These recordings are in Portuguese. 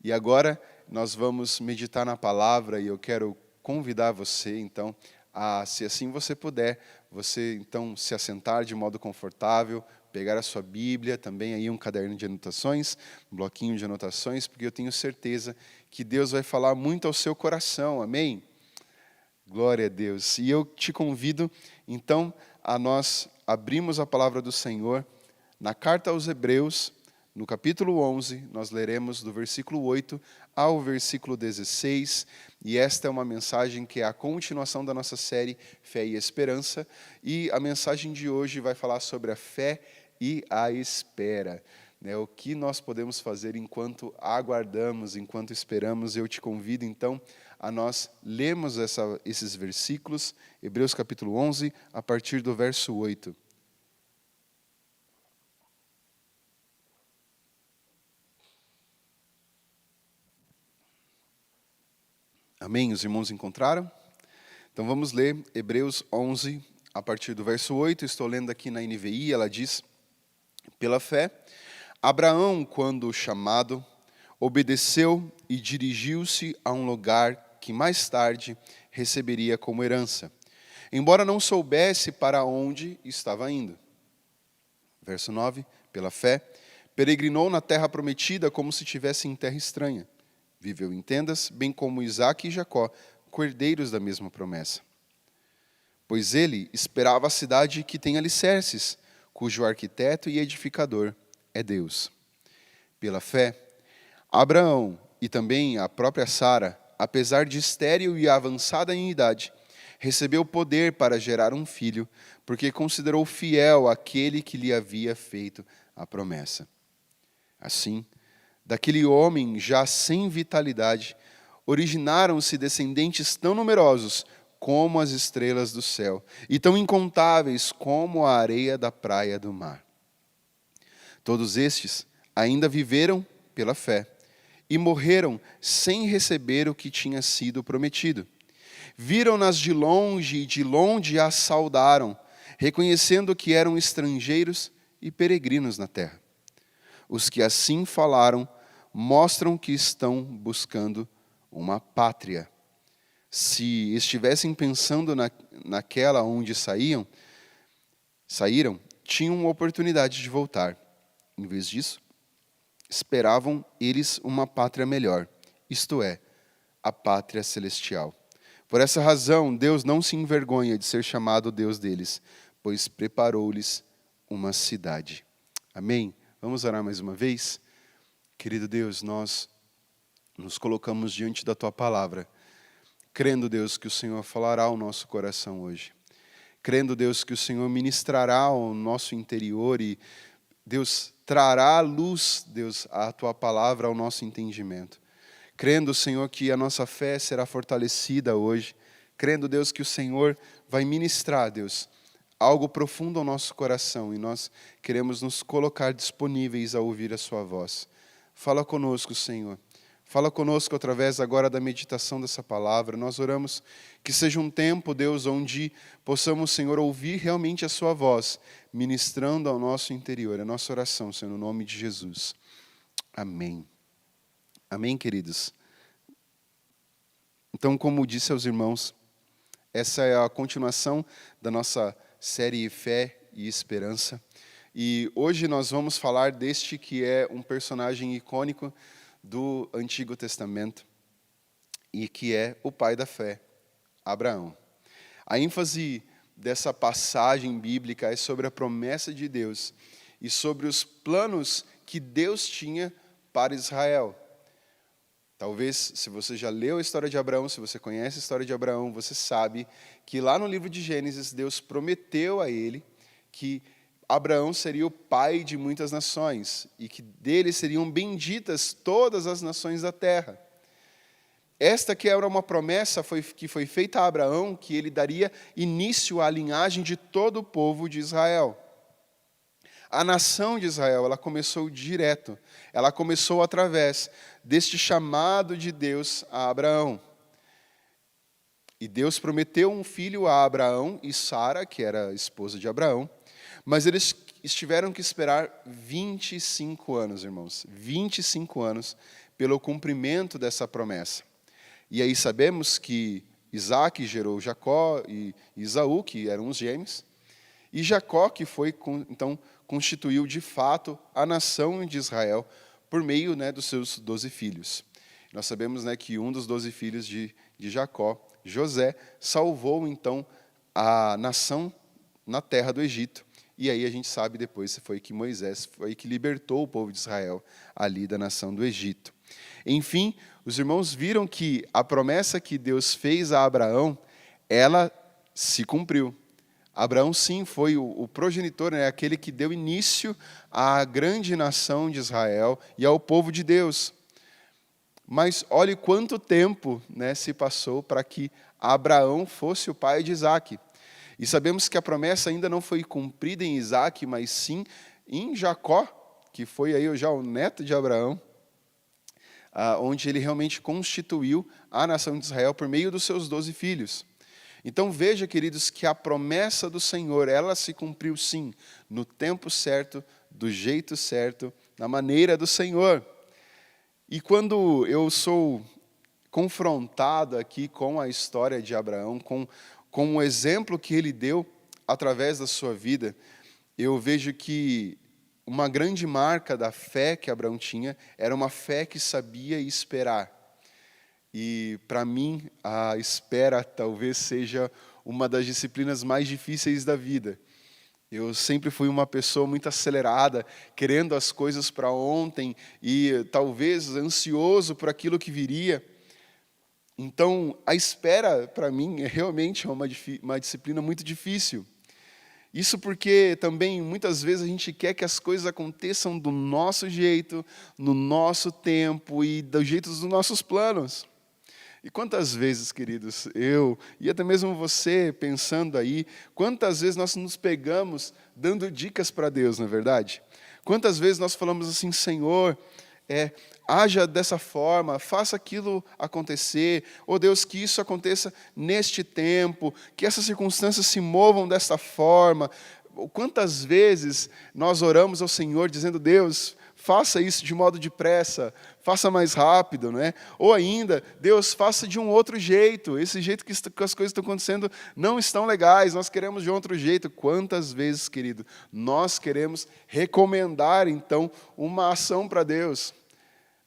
E agora nós vamos meditar na palavra e eu quero convidar você, então, a, se assim você puder, você então se assentar de modo confortável, pegar a sua Bíblia, também aí um caderno de anotações, um bloquinho de anotações, porque eu tenho certeza que Deus vai falar muito ao seu coração, amém? Glória a Deus. E eu te convido, então, a nós abrirmos a palavra do Senhor na carta aos Hebreus, no capítulo 11, nós leremos do versículo 8 ao versículo 16, e esta é uma mensagem que é a continuação da nossa série Fé e Esperança, e a mensagem de hoje vai falar sobre a fé e a espera. O que nós podemos fazer enquanto aguardamos, enquanto esperamos. Eu te convido, então, a nós lermos esses versículos, Hebreus capítulo 11, a partir do verso 8. Amém? Os irmãos encontraram? Então vamos ler Hebreus 11, a partir do verso 8. Estou lendo aqui na NVI, ela diz: pela fé, Abraão, quando chamado, obedeceu e dirigiu-se a um lugar que mais tarde receberia como herança, embora não soubesse para onde estava indo. Verso 9, pela fé, peregrinou na terra prometida como se estivesse em terra estranha. Viveu em tendas, bem como Isaque e Jacó, cordeiros da mesma promessa. Pois ele esperava a cidade que tem alicerces, cujo arquiteto e edificador é Deus. Pela fé, Abraão e também a própria Sara, apesar de estéril e avançada em idade, recebeu poder para gerar um filho, porque considerou fiel aquele que lhe havia feito a promessa. Assim, daquele homem já sem vitalidade, originaram-se descendentes tão numerosos como as estrelas do céu, e tão incontáveis como a areia da praia do mar. Todos estes ainda viveram pela fé, e morreram sem receber o que tinha sido prometido. Viram-nas de longe e de longe as saudaram, reconhecendo que eram estrangeiros e peregrinos na terra. Os que assim falaram mostram que estão buscando uma pátria. Se estivessem pensando naquela onde saíram, tinham oportunidade de voltar. Em vez disso, esperavam eles uma pátria melhor, isto é, a pátria celestial. Por essa razão, Deus não se envergonha de ser chamado Deus deles, pois preparou-lhes uma cidade. Amém? Vamos orar mais uma vez? Querido Deus, nós nos colocamos diante da Tua palavra, crendo, Deus, que o Senhor falará ao nosso coração hoje. Crendo, Deus, que o Senhor ministrará ao nosso interior e, Deus, trará à luz, Deus, a Tua palavra ao nosso entendimento. Crendo, Senhor, que a nossa fé será fortalecida hoje. Crendo, Deus, que o Senhor vai ministrar, Deus, algo profundo ao nosso coração, e nós queremos nos colocar disponíveis a ouvir a sua voz. Fala conosco, Senhor. Fala conosco através agora da meditação dessa palavra. Nós oramos que seja um tempo, Deus, onde possamos, Senhor, ouvir realmente a sua voz, ministrando ao nosso interior. É a nossa oração, Senhor, no nome de Jesus. Amém. Amém, queridos? Então, como disse aos irmãos, essa é a continuação da nossa série Fé e Esperança. E hoje nós vamos falar deste que é um personagem icônico do Antigo Testamento e que é o pai da fé, Abraão. A ênfase dessa passagem bíblica é sobre a promessa de Deus e sobre os planos que Deus tinha para Israel. Talvez, se você já leu a história de Abraão, se você conhece a história de Abraão, você sabe que lá no livro de Gênesis, Deus prometeu a ele que Abraão seria o pai de muitas nações e que dele seriam benditas todas as nações da terra. Esta que era uma promessa que foi feita a Abraão, que ele daria início à linhagem de todo o povo de Israel. A nação de Israel, ela começou direto, ela começou através deste chamado de Deus a Abraão. E Deus prometeu um filho a Abraão e Sara, que era a esposa de Abraão, mas eles tiveram que esperar 25 anos, irmãos, 25 anos, pelo cumprimento dessa promessa. E aí sabemos que Isaac gerou Jacó e Esaú, que eram os gêmeos, e Jacó que foi, então, constituiu de fato a nação de Israel por meio, dos seus 12 filhos. Nós sabemos, que um dos 12 filhos de Jacó, José, salvou então a nação na terra do Egito. E aí a gente sabe depois foi que Moisés foi que libertou o povo de Israel ali da nação do Egito. Enfim, os irmãos viram que a promessa que Deus fez a Abraão, ela se cumpriu. Abraão, sim, foi o progenitor, aquele que deu início à grande nação de Israel e ao povo de Deus. Mas olhe quanto tempo se passou para que Abraão fosse o pai de Isaac. E sabemos que a promessa ainda não foi cumprida em Isaac, mas sim em Jacó, que foi aí já o neto de Abraão, onde ele realmente constituiu a nação de Israel por meio dos seus 12 filhos. Então veja, queridos, que a promessa do Senhor, ela se cumpriu sim, no tempo certo, do jeito certo, na maneira do Senhor. E quando eu sou confrontado aqui com a história de Abraão, com o exemplo que ele deu através da sua vida, eu vejo que uma grande marca da fé que Abraão tinha era uma fé que sabia esperar. E, para mim, a espera talvez seja uma das disciplinas mais difíceis da vida. Eu sempre fui uma pessoa muito acelerada, querendo as coisas para ontem e talvez ansioso por aquilo que viria. Então, a espera, para mim, é realmente uma disciplina muito difícil. Isso porque também, muitas vezes, a gente quer que as coisas aconteçam do nosso jeito, no nosso tempo e do jeito dos nossos planos. E quantas vezes, queridos, eu e até mesmo você pensando aí, quantas vezes nós nos pegamos dando dicas para Deus, não é verdade? Quantas vezes nós falamos assim, Senhor, haja dessa forma, faça aquilo acontecer, oh Deus, que isso aconteça neste tempo, que essas circunstâncias se movam desta forma. Quantas vezes nós oramos ao Senhor dizendo, Deus, faça isso de modo depressa, faça mais rápido, Ou ainda, Deus, faça de um outro jeito, esse jeito que as coisas estão acontecendo não estão legais, nós queremos de outro jeito. Quantas vezes, querido, nós queremos recomendar, então, uma ação para Deus?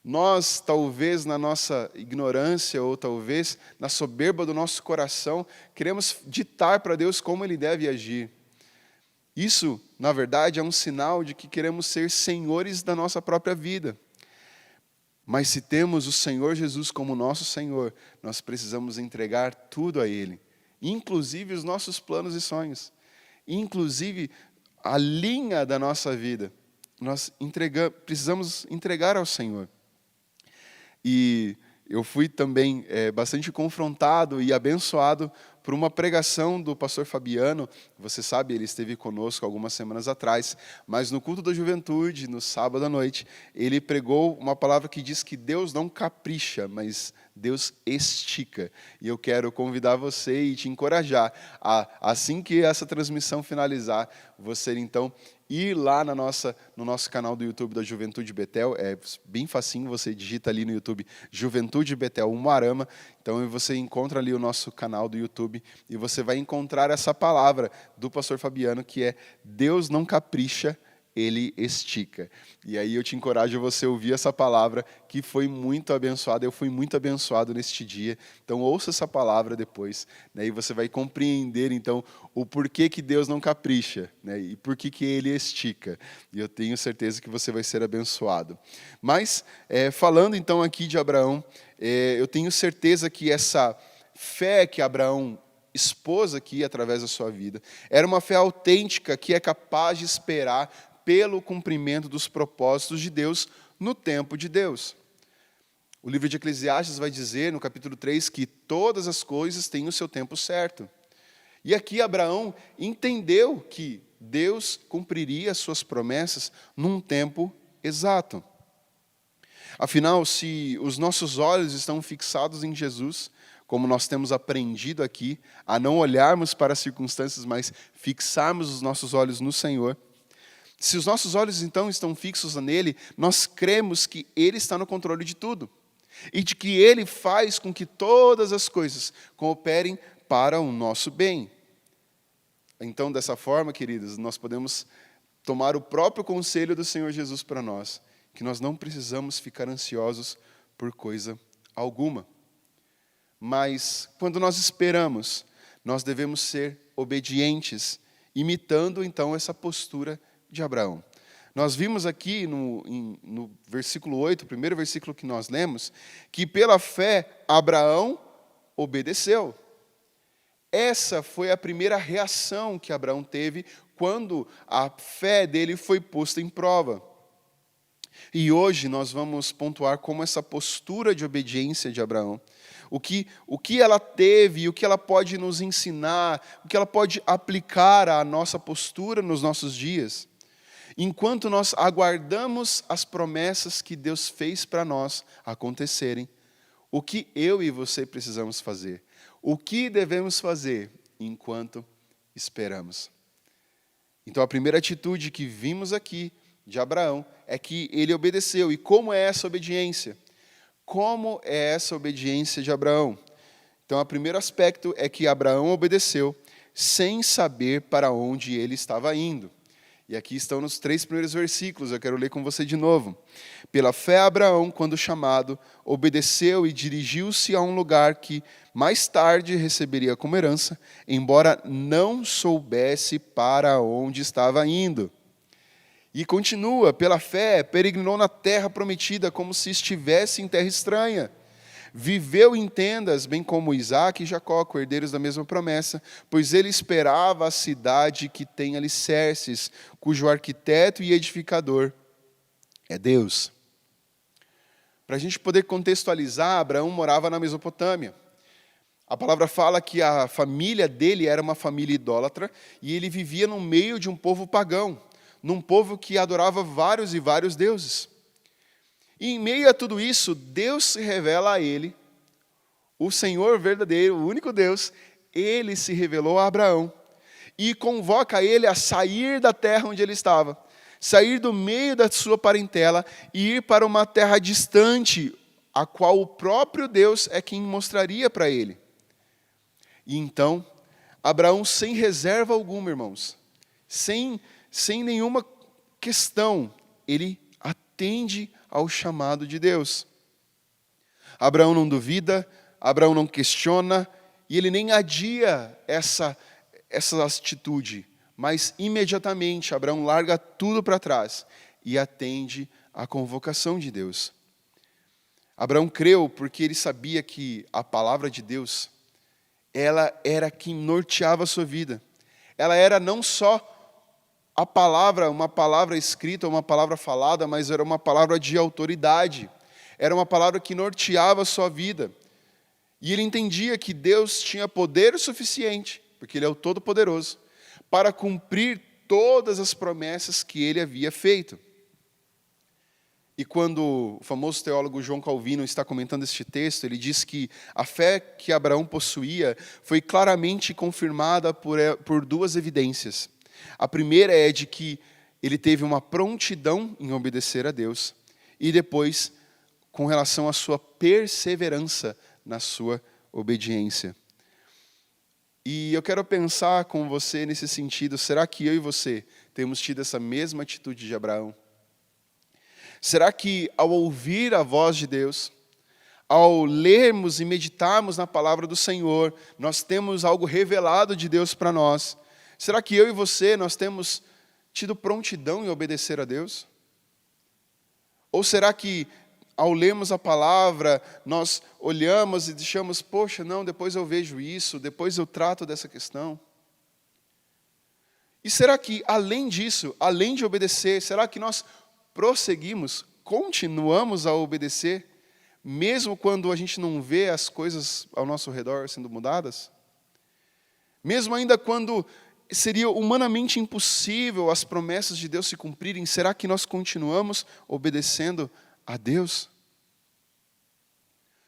Nós, talvez, na nossa ignorância, ou talvez na soberba do nosso coração, queremos ditar para Deus como Ele deve agir. Isso, na verdade, é um sinal de que queremos ser senhores da nossa própria vida. Mas se temos o Senhor Jesus como nosso Senhor, nós precisamos entregar tudo a Ele, inclusive os nossos planos e sonhos, inclusive a linha da nossa vida. Nós precisamos entregar ao Senhor. E eu fui também bastante confrontado e abençoado por uma pregação do pastor Fabiano. Você sabe, ele esteve conosco algumas semanas atrás, mas no culto da juventude, no sábado à noite, ele pregou uma palavra que diz que Deus não capricha, mas Deus estica. E eu quero convidar você e te encorajar a, assim que essa transmissão finalizar, você então ir lá no nosso canal do YouTube da Juventude Betel. É bem facinho, você digita ali no YouTube Juventude Betel Umuarama. Então você encontra ali o nosso canal do YouTube e você vai encontrar essa palavra do pastor Fabiano, que é Deus não capricha, Ele estica. E aí eu te encorajo a você ouvir essa palavra, que foi muito abençoada. Eu fui muito abençoado neste dia. Então ouça essa palavra depois, e você vai compreender então o porquê que Deus não capricha, e por que Ele estica. E eu tenho certeza que você vai ser abençoado. Mas, falando então aqui de Abraão, eu tenho certeza que essa fé que Abraão expôs aqui através da sua vida era uma fé autêntica que é capaz de esperar pelo cumprimento dos propósitos de Deus no tempo de Deus. O livro de Eclesiastes vai dizer, no capítulo 3, que todas as coisas têm o seu tempo certo. E aqui Abraão entendeu que Deus cumpriria as suas promessas num tempo exato. Afinal, se os nossos olhos estão fixados em Jesus, como nós temos aprendido aqui, a não olharmos para as circunstâncias, mas fixarmos os nossos olhos no Senhor, Se os nossos olhos então estão fixos nele, nós cremos que ele está no controle de tudo e de que ele faz com que todas as coisas cooperem para o nosso bem. Então, dessa forma, queridos, nós podemos tomar o próprio conselho do Senhor Jesus para nós, que nós não precisamos ficar ansiosos por coisa alguma. Mas, quando nós esperamos, nós devemos ser obedientes, imitando, então, essa postura de Abraão. Nós vimos aqui no versículo 8, o primeiro versículo que nós lemos, que pela fé Abraão obedeceu. Essa foi a primeira reação que Abraão teve quando a fé dele foi posta em prova. E hoje nós vamos pontuar como essa postura de obediência de Abraão, o que ela teve e o que ela pode nos ensinar, o que ela pode aplicar à nossa postura nos nossos dias, enquanto nós aguardamos as promessas que Deus fez para nós acontecerem. O que eu e você precisamos fazer? O que devemos fazer enquanto esperamos? Então, a primeira atitude que vimos aqui de Abraão é que ele obedeceu. E como é essa obediência? Como é essa obediência de Abraão? Então, o primeiro aspecto é que Abraão obedeceu sem saber para onde ele estava indo. E aqui estão nos 3 primeiros versículos, eu quero ler com você de novo. Pela fé, Abraão, quando chamado, obedeceu e dirigiu-se a um lugar que mais tarde receberia como herança, embora não soubesse para onde estava indo. E continua, pela fé, peregrinou na terra prometida como se estivesse em terra estranha. Viveu em tendas, bem como Isaque e Jacó, co-herdeiros da mesma promessa, pois ele esperava a cidade que tem alicerces, cujo arquiteto e edificador é Deus. Para a gente poder contextualizar, Abraão morava na Mesopotâmia. A palavra fala que a família dele era uma família idólatra e ele vivia no meio de um povo pagão, num povo que adorava vários e vários deuses. E em meio a tudo isso, Deus se revela a ele, o Senhor verdadeiro, o único Deus, ele se revelou a Abraão e convoca ele a sair da terra onde ele estava, sair do meio da sua parentela e ir para uma terra distante, a qual o próprio Deus é quem mostraria para ele. E então, Abraão, sem reserva alguma, irmãos, sem nenhuma questão, ele atende ao chamado de Deus. Abraão não duvida, Abraão não questiona, e ele nem adia essa atitude, mas imediatamente Abraão larga tudo para trás e atende à convocação de Deus. Abraão creu porque ele sabia que a palavra de Deus, ela era quem norteava a sua vida. Ela era não só a palavra, uma palavra escrita, uma palavra falada, mas era uma palavra de autoridade. Era uma palavra que norteava a sua vida. E ele entendia que Deus tinha poder suficiente, porque Ele é o Todo-Poderoso, para cumprir todas as promessas que Ele havia feito. E quando o famoso teólogo João Calvino está comentando este texto, ele diz que a fé que Abraão possuía foi claramente confirmada por 2 evidências. A primeira é de que ele teve uma prontidão em obedecer a Deus, e depois, com relação à sua perseverança na sua obediência. E eu quero pensar com você nesse sentido, será que eu e você temos tido essa mesma atitude de Abraão? Será que ao ouvir a voz de Deus, ao lermos e meditarmos na palavra do Senhor, nós temos algo revelado de Deus para nós? Será que eu e você, nós temos tido prontidão em obedecer a Deus? Ou será que, ao lermos a palavra, nós olhamos e deixamos, poxa, não, depois eu vejo isso, depois eu trato dessa questão? E será que, além disso, além de obedecer, será que nós prosseguimos, continuamos a obedecer, mesmo quando a gente não vê as coisas ao nosso redor sendo mudadas? Mesmo ainda quando seria humanamente impossível as promessas de Deus se cumprirem, será que nós continuamos obedecendo a Deus?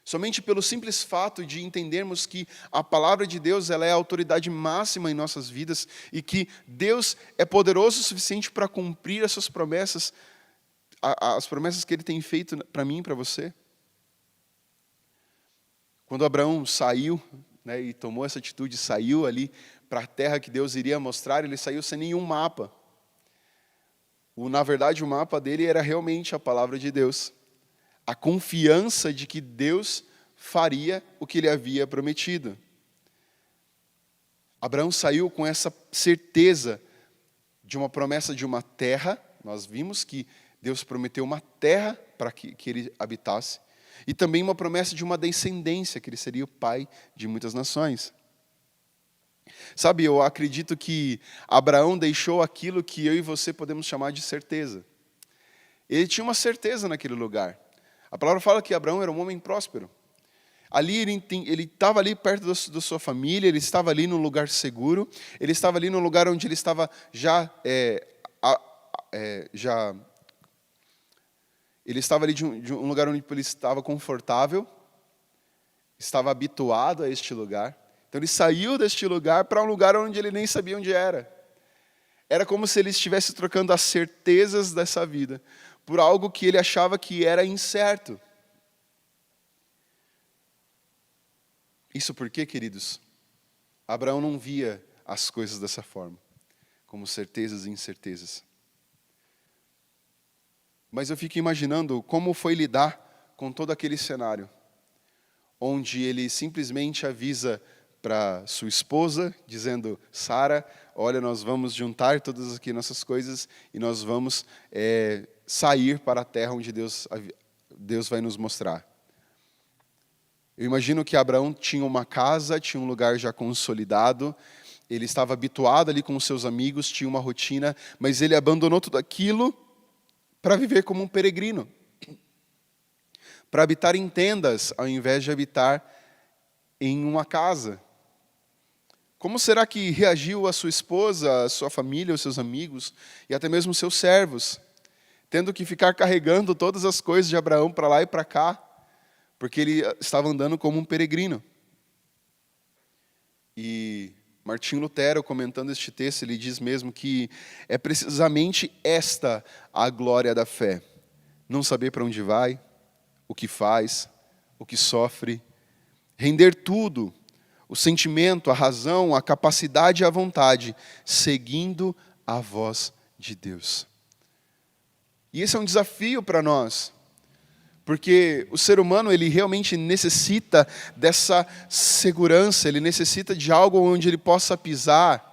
Somente pelo simples fato de entendermos que a palavra de Deus ela é a autoridade máxima em nossas vidas e que Deus é poderoso o suficiente para cumprir as suas promessas, as promessas que Ele tem feito para mim e para você. Quando Abraão saiu, né, e tomou essa atitude, saiu ali para a terra que Deus iria mostrar, ele saiu sem nenhum mapa. Na verdade, o mapa dele era realmente a palavra de Deus. A confiança de que Deus faria o que ele havia prometido. Abraão saiu com essa certeza de uma promessa de uma terra. Nós vimos que Deus prometeu uma terra para que ele habitasse. E também uma promessa de uma descendência, que ele seria o pai de muitas nações. Sabe, eu acredito que Abraão deixou aquilo que eu e você podemos chamar de certeza. Ele tinha uma certeza naquele lugar. A palavra fala que Abraão era um homem próspero. Ali ele estava ali perto da sua família, ele estava ali num lugar seguro, ele estava ali num lugar onde ele estava ele estava ali de um lugar onde ele estava confortável, estava habituado a este lugar. Então ele saiu deste lugar para um lugar onde ele nem sabia onde era. Era como se ele estivesse trocando as certezas dessa vida por algo que ele achava que era incerto. Isso porque, queridos, Abraão não via as coisas dessa forma, como certezas e incertezas. Mas eu fico imaginando como foi lidar com todo aquele cenário, onde ele simplesmente avisa para sua esposa, dizendo: Sara, olha, nós vamos juntar todas aqui nossas coisas e nós vamos sair para a terra onde Deus vai nos mostrar. Eu imagino que Abraão tinha uma casa, tinha um lugar já consolidado, ele estava habituado ali com os seus amigos, tinha uma rotina, mas ele abandonou tudo aquilo para viver como um peregrino, para habitar em tendas, ao invés de habitar em uma casa. Como será que reagiu a sua esposa, a sua família, os seus amigos e até mesmo os seus servos, tendo que ficar carregando todas as coisas de Abraão para lá e para cá, porque ele estava andando como um peregrino? E Martinho Lutero, comentando este texto, ele diz mesmo que é precisamente esta a glória da fé. Não saber para onde vai, o que faz, o que sofre, render tudo, o sentimento, a razão, a capacidade e a vontade, seguindo a voz de Deus. E esse é um desafio para nós, porque o ser humano ele realmente necessita dessa segurança, ele necessita de algo onde ele possa pisar.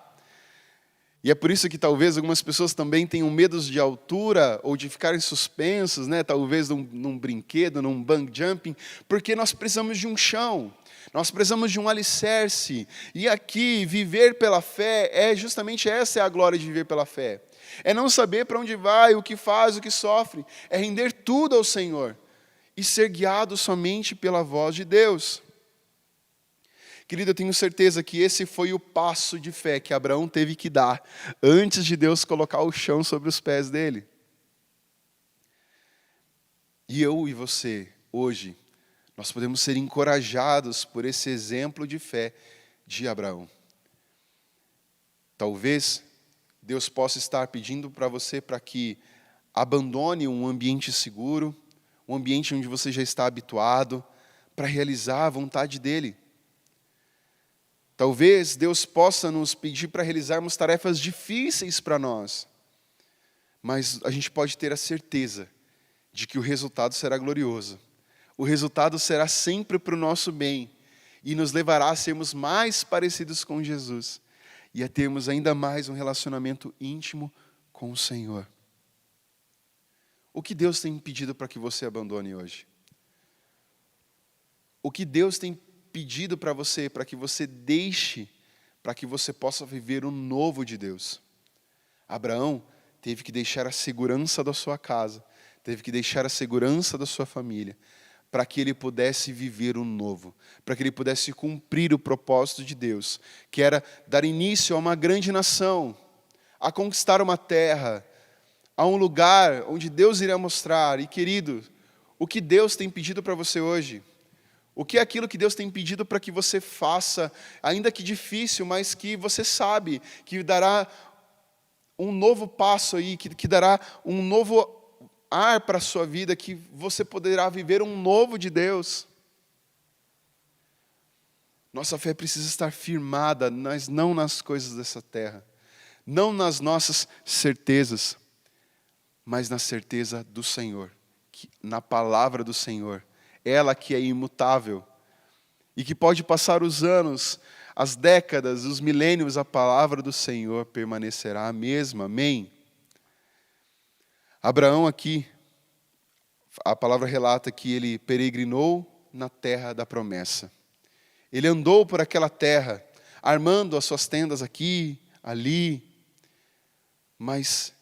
E é por isso que talvez algumas pessoas também tenham medos de altura ou de ficarem suspensos, né? Talvez num brinquedo, num bungee jumping, porque nós precisamos de um chão, nós precisamos de um alicerce. E aqui, viver pela fé, justamente essa é a glória de viver pela fé. É não saber para onde vai, o que faz, o que sofre, é render tudo ao Senhor e ser guiado somente pela voz de Deus. Querido, eu tenho certeza que esse foi o passo de fé que Abraão teve que dar antes de Deus colocar o chão sobre os pés dele. E eu e você, hoje, nós podemos ser encorajados por esse exemplo de fé de Abraão. Talvez Deus possa estar pedindo para você para que abandone um ambiente seguro, um ambiente onde você já está habituado, para realizar a vontade dEle. Talvez Deus possa nos pedir para realizarmos tarefas difíceis para nós, mas a gente pode ter a certeza de que o resultado será glorioso. O resultado será sempre para o nosso bem e nos levará a sermos mais parecidos com Jesus e a termos ainda mais um relacionamento íntimo com o Senhor. O que Deus tem pedido para que você abandone hoje? O que Deus tem pedido para que você deixe, para que você possa viver o novo de Deus? Abraão teve que deixar a segurança da sua casa, teve que deixar a segurança da sua família, para que ele pudesse viver o novo, para que ele pudesse cumprir o propósito de Deus, que era dar início a uma grande nação, a conquistar uma terra, a um lugar onde Deus iria mostrar. E querido, o que Deus tem pedido para você hoje? O que é aquilo que Deus tem pedido para que você faça, ainda que difícil, mas que você sabe que dará um novo passo aí, que dará um novo ar para a sua vida, que você poderá viver um novo de Deus. Nossa fé precisa estar firmada, mas não nas coisas dessa terra, não nas nossas certezas, mas na certeza do Senhor, na palavra do Senhor, ela que é imutável e que pode passar os anos, as décadas, os milênios, a palavra do Senhor permanecerá a mesma. Amém? Abraão aqui, a palavra relata que ele peregrinou na terra da promessa. Ele andou por aquela terra, armando as suas tendas aqui, ali, mas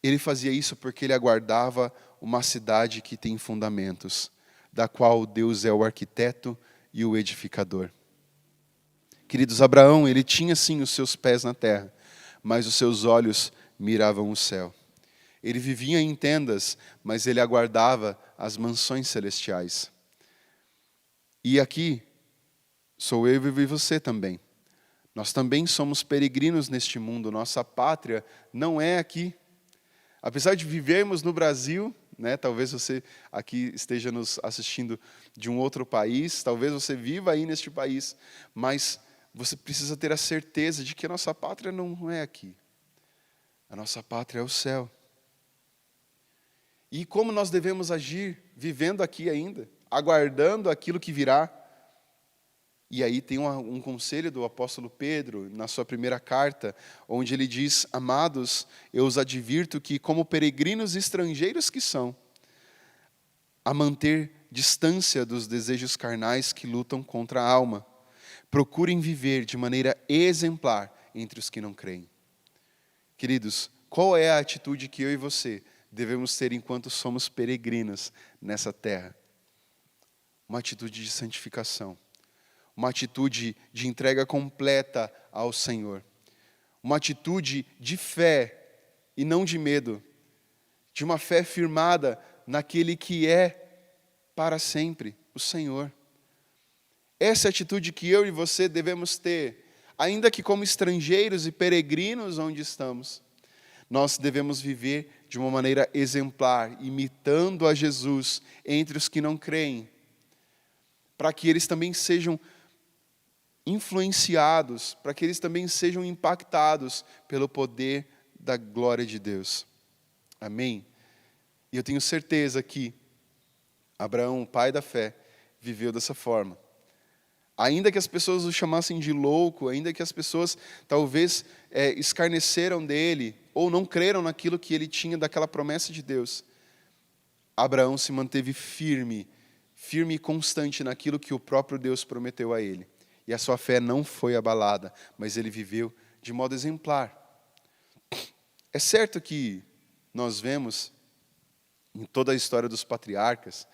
ele fazia isso porque ele aguardava uma cidade que tem fundamentos, da qual Deus é o arquiteto e o edificador. Queridos, Abraão, ele tinha sim os seus pés na terra, mas os seus olhos miravam o céu. Ele vivia em tendas, mas ele aguardava as mansões celestiais. E aqui, sou eu e você também. Nós também somos peregrinos neste mundo, nossa pátria não é aqui. Apesar de vivermos no Brasil, né, talvez você aqui esteja nos assistindo de um outro país, talvez você viva aí neste país, mas você precisa ter a certeza de que a nossa pátria não é aqui. A nossa pátria é o céu. E como nós devemos agir vivendo aqui ainda, aguardando aquilo que virá? E aí tem um conselho do apóstolo Pedro, na sua primeira carta, onde ele diz: amados, eu os advirto que, como peregrinos estrangeiros que são, a manter distância dos desejos carnais que lutam contra a alma, procurem viver de maneira exemplar entre os que não creem. Queridos, qual é a atitude que eu e você devemos ter enquanto somos peregrinos nessa terra? Uma atitude de santificação. Uma atitude de entrega completa ao Senhor. Uma atitude de fé e não de medo. De uma fé firmada naquele que é para sempre o Senhor. Essa é a atitude que eu e você devemos ter, ainda que como estrangeiros e peregrinos onde estamos. Nós devemos viver de uma maneira exemplar, imitando a Jesus entre os que não creem, para que eles também sejam influenciados, para que eles também sejam impactados pelo poder da glória de Deus. Amém? E eu tenho certeza que Abraão, o pai da fé, viveu dessa forma. Ainda que as pessoas o chamassem de louco, ainda que as pessoas talvez escarneceram dele, ou não creram naquilo que ele tinha daquela promessa de Deus, Abraão se manteve firme e constante naquilo que o próprio Deus prometeu a ele. E a sua fé não foi abalada, mas ele viveu de modo exemplar. É certo que nós vemos em toda a história dos patriarcas,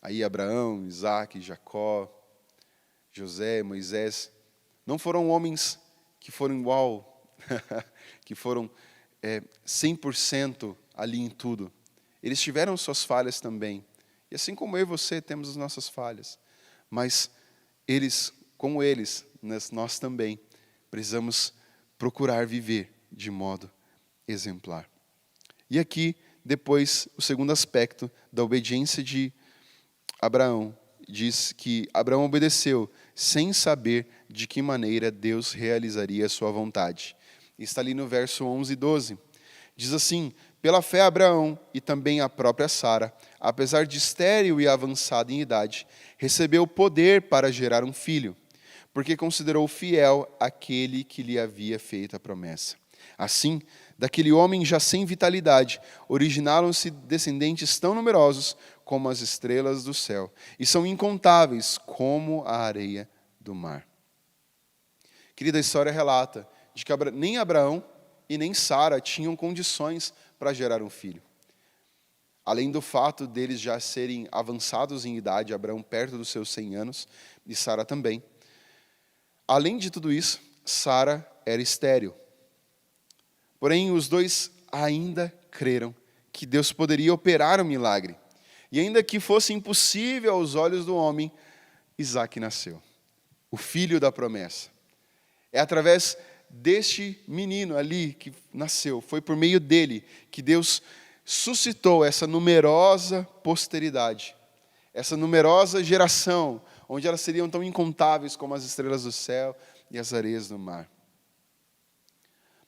aí Abraão, Isaac, Jacó, José, Moisés, não foram homens que foram igual, que foram 100% ali em tudo. Eles tiveram suas falhas também. E assim como eu e você temos as nossas falhas. Mas eles, como eles, nós também precisamos procurar viver de modo exemplar. E aqui, depois, o segundo aspecto da obediência de Abraão, diz que Abraão obedeceu sem saber de que maneira Deus realizaria a sua vontade. Está ali no verso 11 e 12. Diz assim: pela fé Abraão e também a própria Sara, apesar de estéril e avançada em idade, recebeu poder para gerar um filho, porque considerou fiel aquele que lhe havia feito a promessa. Assim, daquele homem já sem vitalidade, originaram-se descendentes tão numerosos como as estrelas do céu, e são incontáveis como a areia do mar. Querida, a história relata de que nem Abraão e nem Sara tinham condições para gerar um filho. Além do fato deles já serem avançados em idade, Abraão perto dos seus 100 anos, e Sara também. Além de tudo isso, Sara era estéril. Porém, os dois ainda creram que Deus poderia operar um milagre. E ainda que fosse impossível aos olhos do homem, Isaque nasceu, o filho da promessa. É através deste menino ali que nasceu, foi por meio dele que Deus suscitou essa numerosa posteridade, essa numerosa geração, onde elas seriam tão incontáveis como as estrelas do céu e as areias do mar.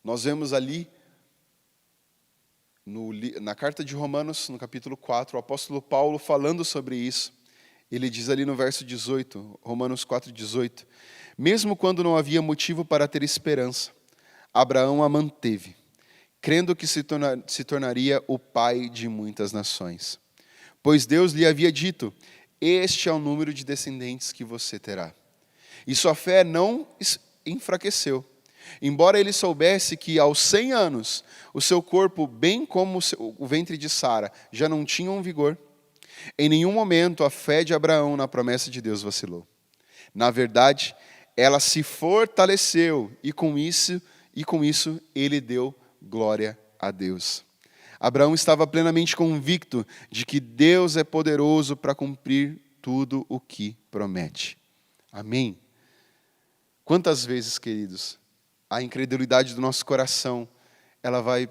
Nós vemos ali, na carta de Romanos, no capítulo 4, o apóstolo Paulo falando sobre isso. Ele diz ali no verso 18, Romanos 4:18, mesmo quando não havia motivo para ter esperança, Abraão a manteve, crendo que se tornaria o pai de muitas nações. Pois Deus lhe havia dito, este é o número de descendentes que você terá. E sua fé não enfraqueceu. Embora ele soubesse que aos 100 anos, o seu corpo, bem como o ventre de Sara, já não tinham vigor, em nenhum momento a fé de Abraão na promessa de Deus vacilou. Na verdade, ela se fortaleceu e com isso ele deu glória a Deus. Abraão estava plenamente convicto de que Deus é poderoso para cumprir tudo o que promete. Amém? Quantas vezes, queridos, a incredulidade do nosso coração, ela vai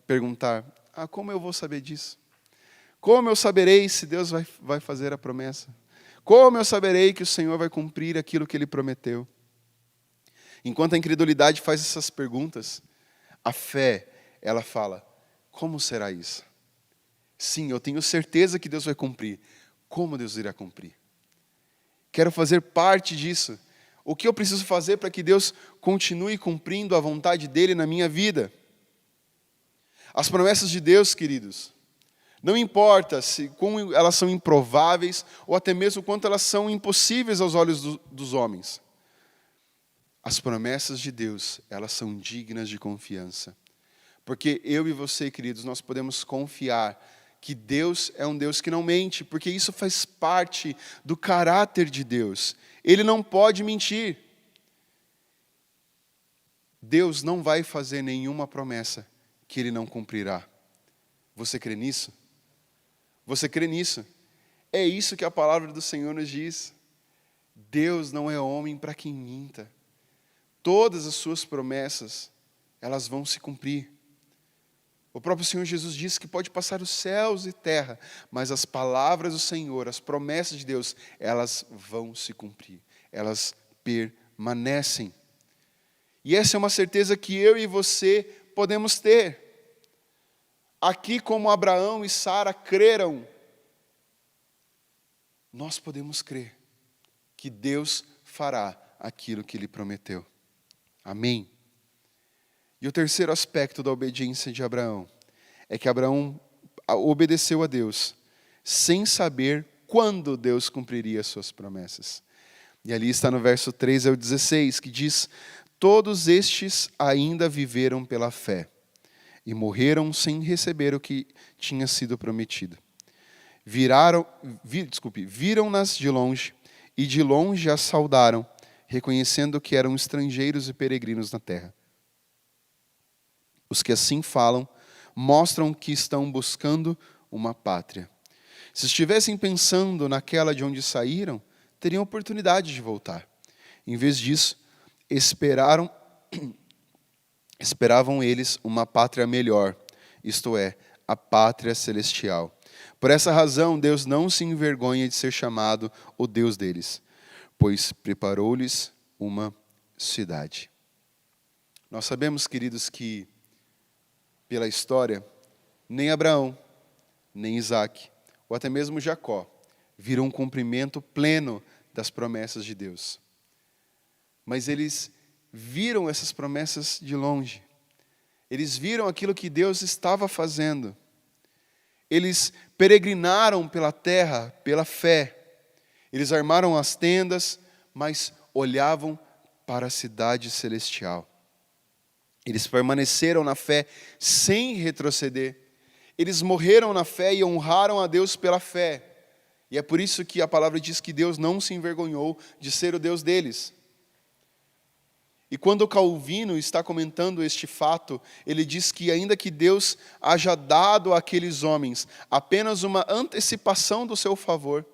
perguntar, como eu vou saber disso? Como eu saberei se Deus vai fazer a promessa? Como eu saberei que o Senhor vai cumprir aquilo que Ele prometeu? Enquanto a incredulidade faz essas perguntas, a fé, ela fala, como será isso? Sim, eu tenho certeza que Deus vai cumprir. Como Deus irá cumprir? Quero fazer parte disso. O que eu preciso fazer para que Deus continue cumprindo a vontade dEle na minha vida? As promessas de Deus, queridos, não importa como elas são improváveis ou até mesmo quanto elas são impossíveis aos olhos dos homens. As promessas de Deus, elas são dignas de confiança. Porque eu e você, queridos, nós podemos confiar que Deus é um Deus que não mente, porque isso faz parte do caráter de Deus. Ele não pode mentir. Deus não vai fazer nenhuma promessa que Ele não cumprirá. Você crê nisso? Você crê nisso? É isso que a palavra do Senhor nos diz. Deus não é homem para quem minta. Todas as suas promessas, elas vão se cumprir. O próprio Senhor Jesus disse que pode passar os céus e terra, mas as palavras do Senhor, as promessas de Deus, elas vão se cumprir. Elas permanecem. E essa é uma certeza que eu e você podemos ter. Aqui como Abraão e Sara creram, nós podemos crer que Deus fará aquilo que Ele prometeu. Amém? E o terceiro aspecto da obediência de Abraão é que Abraão obedeceu a Deus sem saber quando Deus cumpriria as suas promessas. E ali está no verso 13 ao 16, que diz, todos estes ainda viveram pela fé e morreram sem receber o que tinha sido prometido. Viram-nas de longe e de longe as saudaram, reconhecendo que eram estrangeiros e peregrinos na terra. Os que assim falam, mostram que estão buscando uma pátria. Se estivessem pensando naquela de onde saíram, teriam oportunidade de voltar. Em vez disso, esperavam eles uma pátria melhor, isto é, a pátria celestial. Por essa razão, Deus não se envergonha de ser chamado o Deus deles, pois preparou-lhes uma cidade. Nós sabemos, queridos, que pela história, nem Abraão, nem Isaque, ou até mesmo Jacó, viram um cumprimento pleno das promessas de Deus. Mas eles viram essas promessas de longe. Eles viram aquilo que Deus estava fazendo. Eles peregrinaram pela terra, pela fé. Eles armaram as tendas, mas olhavam para a cidade celestial. Eles permaneceram na fé sem retroceder. Eles morreram na fé e honraram a Deus pela fé. E é por isso que a palavra diz que Deus não se envergonhou de ser o Deus deles. E quando Calvino está comentando este fato, ele diz que ainda que Deus haja dado àqueles homens apenas uma antecipação do seu favor,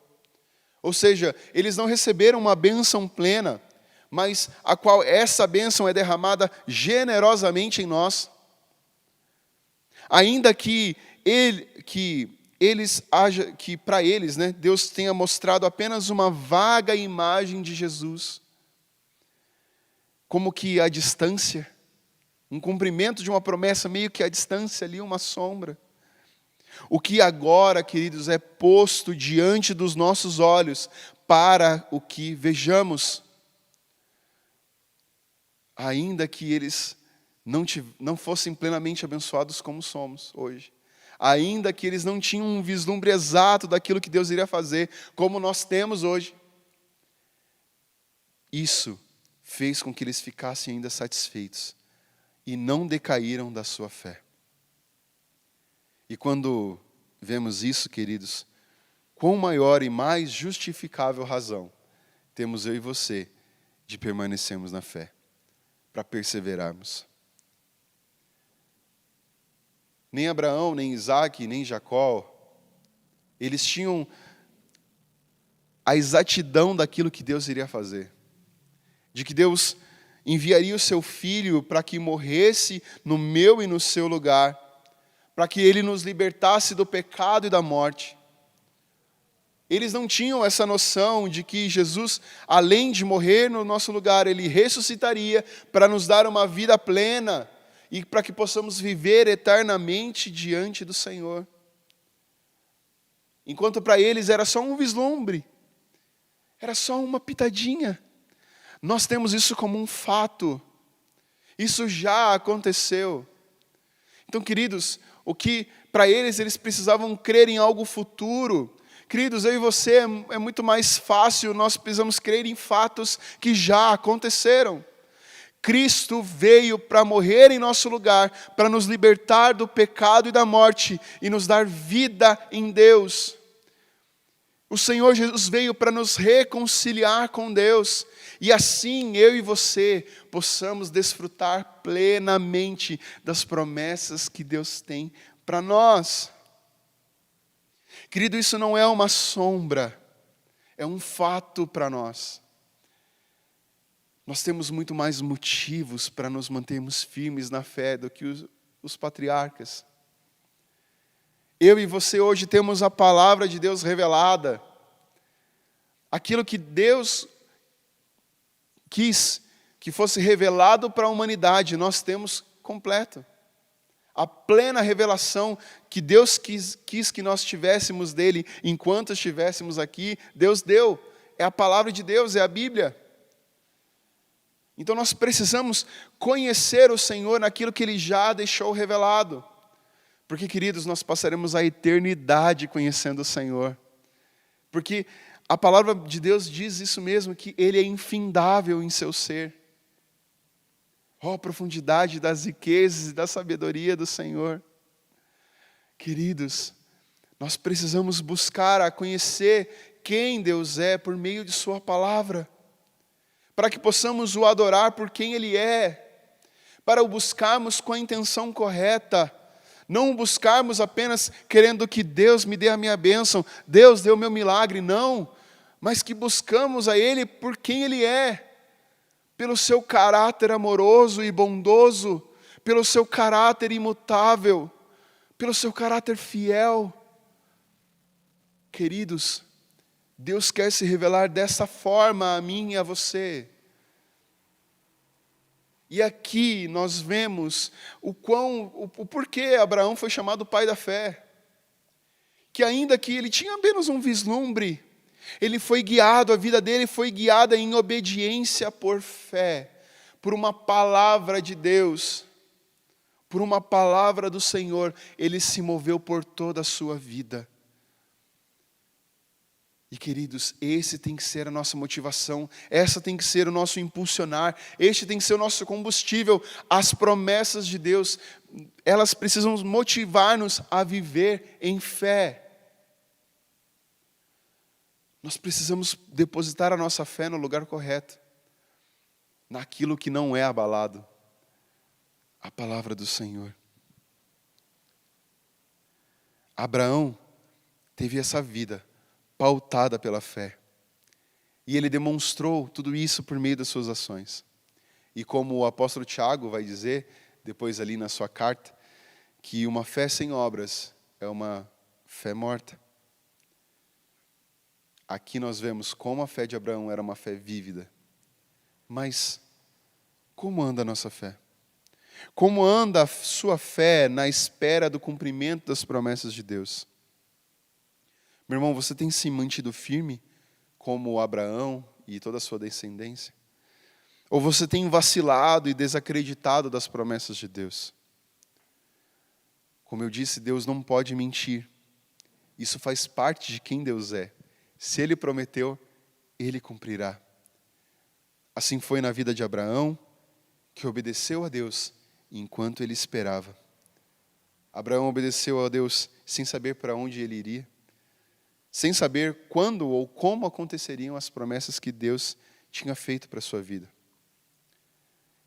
Ou seja, eles não receberam uma bênção plena, mas a qual essa bênção é derramada generosamente em nós. Ainda que para eles, né, Deus tenha mostrado apenas uma vaga imagem de Jesus, como que a distância, um cumprimento de uma promessa, meio que a distância ali, uma sombra. O que agora, queridos, é posto diante dos nossos olhos para o que vejamos. Ainda que eles não fossem plenamente abençoados como somos hoje. Ainda que eles não tinham um vislumbre exato daquilo que Deus iria fazer, como nós temos hoje. Isso fez com que eles ficassem ainda satisfeitos e não decaíram da sua fé. E quando vemos isso, queridos, quão maior e mais justificável razão temos eu e você de permanecermos na fé, para perseverarmos. Nem Abraão, nem Isaac, nem Jacó, eles tinham a exatidão daquilo que Deus iria fazer. De que Deus enviaria o seu filho para que morresse no meu e no seu lugar, para que ele nos libertasse do pecado e da morte. Eles não tinham essa noção de que Jesus, além de morrer no nosso lugar, ele ressuscitaria para nos dar uma vida plena e para que possamos viver eternamente diante do Senhor. Enquanto para eles era só um vislumbre, era só uma pitadinha. Nós temos isso como um fato. Isso já aconteceu. Então, queridos, o que para eles precisavam crer em algo futuro. Queridos, eu e você é muito mais fácil, nós precisamos crer em fatos que já aconteceram. Cristo veio para morrer em nosso lugar, para nos libertar do pecado e da morte e nos dar vida em Deus. O Senhor Jesus veio para nos reconciliar com Deus e assim eu e você possamos desfrutar plenamente das promessas que Deus tem para nós. Querido, isso não é uma sombra, é um fato para nós. Nós temos muito mais motivos para nos mantermos firmes na fé do que os patriarcas. Eu e você hoje temos a palavra de Deus revelada. Aquilo que Deus quis que fosse revelado para a humanidade, nós temos completo. A plena revelação que Deus quis que nós tivéssemos dele enquanto estivéssemos aqui, Deus deu. É a palavra de Deus, é a Bíblia. Então nós precisamos conhecer o Senhor naquilo que Ele já deixou revelado. Porque, queridos, nós passaremos a eternidade conhecendo o Senhor. Porque a palavra de Deus diz isso mesmo, que Ele é infindável em seu ser. Oh, a profundidade das riquezas e da sabedoria do Senhor. Queridos, nós precisamos buscar a conhecer quem Deus é por meio de sua palavra. Para que possamos o adorar por quem Ele é. Para o buscarmos com a intenção correta. Não o buscarmos apenas querendo que Deus me dê a minha bênção, Deus dê o meu milagre, não. Mas que buscamos a Ele por quem Ele é. Pelo seu caráter amoroso e bondoso, pelo seu caráter imutável, pelo seu caráter fiel. Queridos, Deus quer se revelar dessa forma a mim e a você. E aqui nós vemos o porquê Abraão foi chamado pai da fé. Que ainda que ele tinha apenas um vislumbre, ele foi guiado, a vida dele foi guiada em obediência por fé, por uma palavra de Deus, por uma palavra do Senhor, ele se moveu por toda a sua vida. E queridos, esse tem que ser a nossa motivação, essa tem que ser o nosso impulsionar, este tem que ser o nosso combustível. As promessas de Deus, elas precisam motivar-nos a viver em fé. Nós precisamos depositar a nossa fé no lugar correto, naquilo que não é abalado, a palavra do Senhor. Abraão teve essa vida pautada pela fé. E ele demonstrou tudo isso por meio das suas ações. E como o apóstolo Tiago vai dizer, depois ali na sua carta, que uma fé sem obras é uma fé morta. Aqui nós vemos como a fé de Abraão era uma fé vívida. Mas como anda a nossa fé? Como anda a sua fé na espera do cumprimento das promessas de Deus? Meu irmão, você tem se mantido firme como Abraão e toda a sua descendência? Ou você tem vacilado e desacreditado das promessas de Deus? Como eu disse, Deus não pode mentir. Isso faz parte de quem Deus é. Se Ele prometeu, Ele cumprirá. Assim foi na vida de Abraão, que obedeceu a Deus enquanto ele esperava. Abraão obedeceu a Deus sem saber para onde ele iria, sem saber quando ou como aconteceriam as promessas que Deus tinha feito para a sua vida.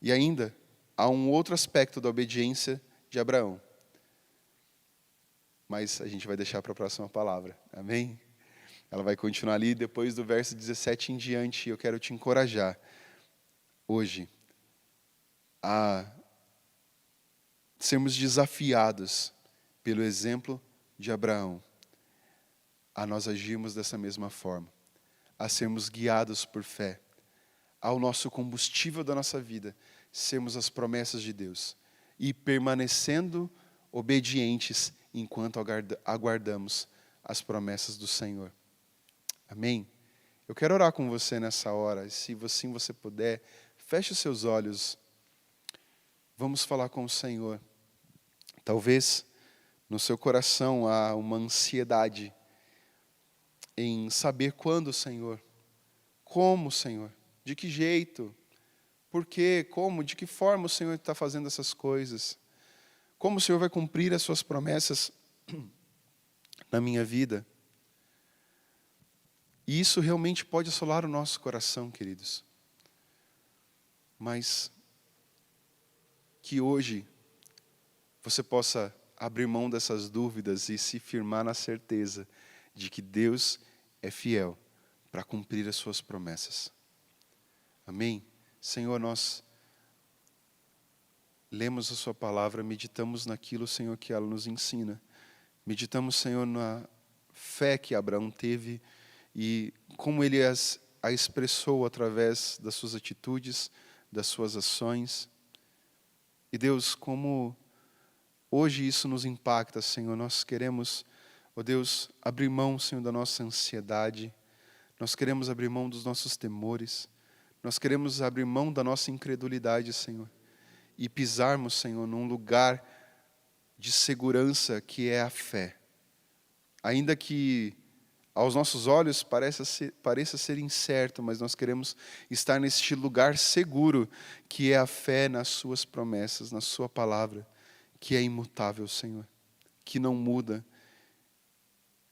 E ainda há um outro aspecto da obediência de Abraão. Mas a gente vai deixar para a próxima palavra. Amém? Ela vai continuar ali depois do verso 17 em diante. E eu quero te encorajar hoje a sermos desafiados pelo exemplo de Abraão, a nós agirmos dessa mesma forma, a sermos guiados por fé, ao nosso combustível da nossa vida, sermos as promessas de Deus e permanecendo obedientes enquanto aguardamos as promessas do Senhor. Amém? Eu quero orar com você nessa hora, e se assim você puder, feche os seus olhos, vamos falar com o Senhor. Talvez no seu coração há uma ansiedade em saber quando, Senhor, como, Senhor, de que jeito, por quê, como, de que forma o Senhor está fazendo essas coisas, como o Senhor vai cumprir as suas promessas na minha vida. E isso realmente pode assolar o nosso coração, queridos. Mas que hoje você possa abrir mão dessas dúvidas e se firmar na certeza de que Deus é fiel para cumprir as suas promessas. Amém? Senhor, nós lemos a sua palavra, meditamos naquilo, Senhor, que ela nos ensina. Meditamos, Senhor, na fé que Abraão teve e como ele a expressou através das suas atitudes, das suas ações. E Deus, como hoje isso nos impacta, Senhor, nós queremos, ó Deus, abrir mão, Senhor, da nossa ansiedade, nós queremos abrir mão dos nossos temores, nós queremos abrir mão da nossa incredulidade, Senhor, e pisarmos, Senhor, num lugar de segurança que é a fé. Ainda que aos nossos olhos pareça ser incerto, mas nós queremos estar neste lugar seguro, que é a fé nas suas promessas, na sua palavra, que é imutável, Senhor, que não muda.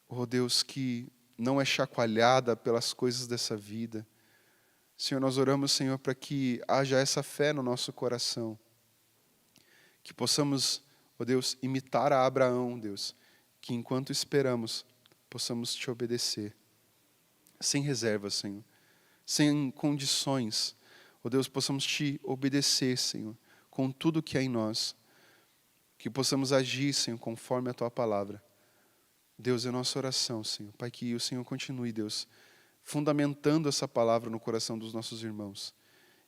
Oh Deus, que não é chacoalhada pelas coisas dessa vida. Senhor, nós oramos, Senhor, para que haja essa fé no nosso coração, que possamos, oh Deus, imitar a Abraão, Deus, que enquanto esperamos, possamos te obedecer, sem reservas, Senhor, sem condições. Oh Deus, possamos te obedecer, Senhor, com tudo que há em nós, que possamos agir, Senhor, conforme a Tua palavra. Deus, é nossa oração, Senhor. Pai, que o Senhor continue, Deus, fundamentando essa palavra no coração dos nossos irmãos.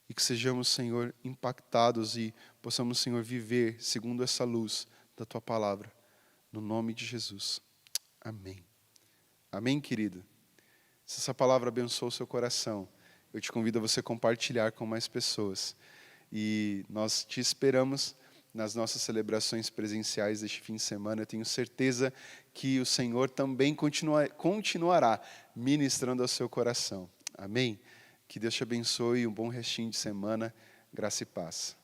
E que sejamos, Senhor, impactados e possamos, Senhor, viver segundo essa luz da Tua palavra. No nome de Jesus. Amém. Amém, querido? Se essa palavra abençoou o seu coração, eu te convido a você compartilhar com mais pessoas. E nós te esperamos nas nossas celebrações presenciais deste fim de semana. Eu tenho certeza que o Senhor também continuará ministrando ao seu coração. Amém? Que Deus te abençoe, um bom restinho de semana, graça e paz.